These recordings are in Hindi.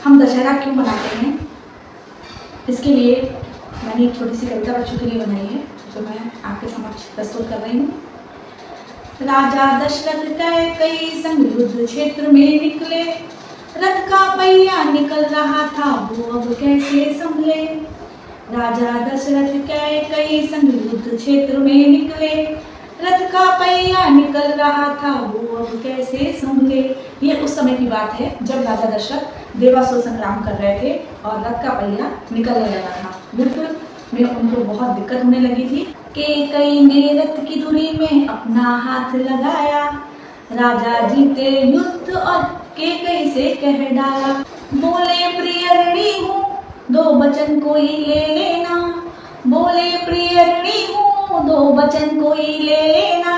हम दशहरा क्यों मनाते हैं, इसके लिए मैंने एक छोटी सी कविता बच्चों के लिए बनाई है जो मैं आपके समक्ष प्रस्तुत कर रही हूँ। राजा दशरथ कैकई संग युद्ध क्षेत्र में निकले, रथ का पहिया निकल रहा था वो अब कैसे संभले। राजा दशरथ कैकई संग युद्ध क्षेत्र में निकले, रथ का पहिया निकल रहा था वो अब कैसे संभले। ये उस समय की बात है जब राजा दशरथ देवासुर संग्राम कर रहे थे और रथ का पहिया निकलने लगा था। युद्ध में उनको बहुत दिक्कत होने लगी थी। कैकई ने रथ की धुरी में अपना हाथ लगाया, राजा जीते युद्ध और कैकई से कह डाला। बोले प्रियरणी हूँ दो वचन कोई ले लेना, बोले प्रियरणी हूँ दो वचन कोई ले लेना।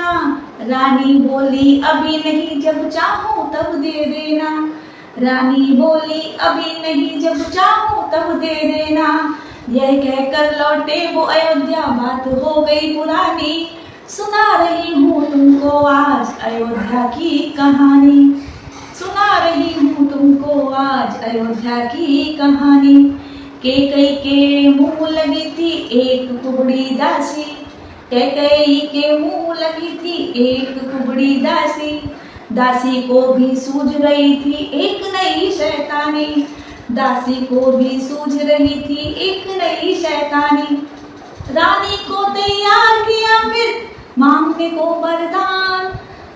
रानी बोली अभी नहीं जब चाहो तब दे देना, रानी बोली अभी नहीं जब चाहो तब दे देना। यह कहकर लौटे वो अयोध्या, बात हो गई पुरानी, सुना रही हूँ तुमको आज अयोध्या की कहानी, सुना रही हूँ तुमको आज अयोध्या की कहानी। कैकई के मुंह लगी थी एक कुबड़ी दासी, कैकई के मुंह लगी थी एक कुबड़ी दासी। दासी को भी सूझ रही थी एक नई शैतानी, दासी को भी सूझ रही थी एक नई शैतानी। रानी को तैयार किया फिर मांगने को वरदान,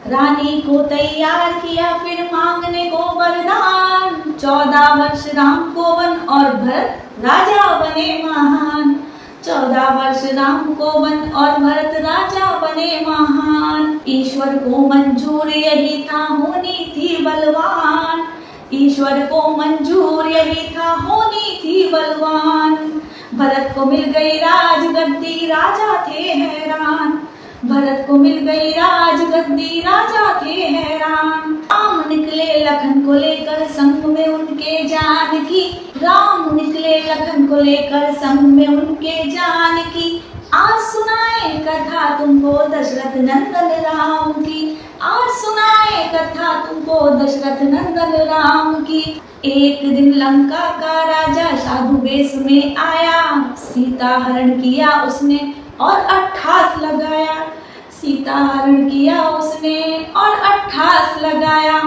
रानी को तैयार किया फिर मांगने को वरदान। 14 वर्ष राम को वन और भरत राजा बने महान, 14 वर्ष राम को वन और भरत राजा बने महान। ईश्वर को मंजूर यही था होनी थी बलवान, ईश्वर को मंजूर यही था होनी थी बलवान। भरत को मिल गई राजगद्दी राजा थे हैरान, भरत को मिल गई राजगद्दी राजा थे हैरान। राम निकले लखन को लेकर संग में उनके जानकी, राम निकले लखन को लेकर संग में उनके जानकी। आज सुनाए कथा तुमको दशरथ नंदन राम की, आज सुनाए कथा तुमको दशरथ नंदन राम की। एक दिन लंका का राजा साधु वेश में आया, सीता हरण किया उसने और 88 लगाया, सीता हरण किया उसने और 88 लगाया।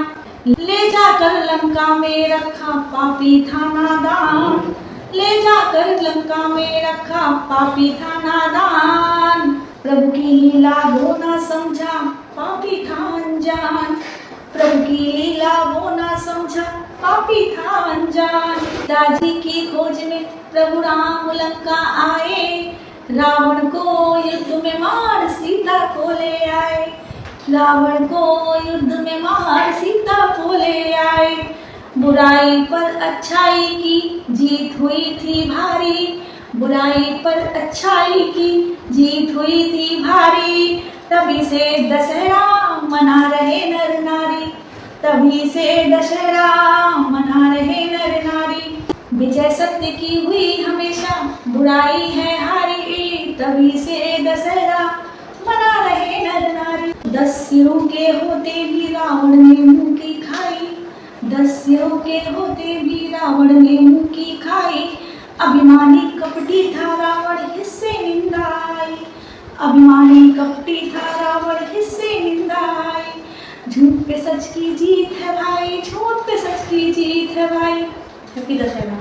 ले जाकर लंका में रखा पापी था नादान, ले जाकर लंका में रखा पापी था नादान। प्रभु की लीला वो ना समझा पापी था अनजान, प्रभु की लीला वो ना समझा पापी था अनजान। दादी की खोज में प्रभु राम लंका आए, रावण को युद्ध में मार सीता को ले आए, रावण को युद्ध में मार सीता को ले आए। बुराई पर अच्छाई की जीत हुई थी भारी, बुराई पर अच्छाई की जीत हुई थी भारी। तभी से दशहरा मना रहे नर नारी, तभी से दशहरा मना रहे नर नारी। विजय सत्य की हुई हमेशा बुराई है हारी, तभी से दशहरा मना रहे नर नारी। 10 सिरों के होते भी रावण ने मुंह की खाई, 10 सिरों के होते भी रावण ने मुंह की खाई। अभिमानी कपटी था रावण हिस्से निंदा आई, अभिमानी कपटी था रावण हिस्से निंदा आई। झूठ पे सच की जीत है भाई, झूठ पे सच की जीत है भाई। हैप्पी दशहरा।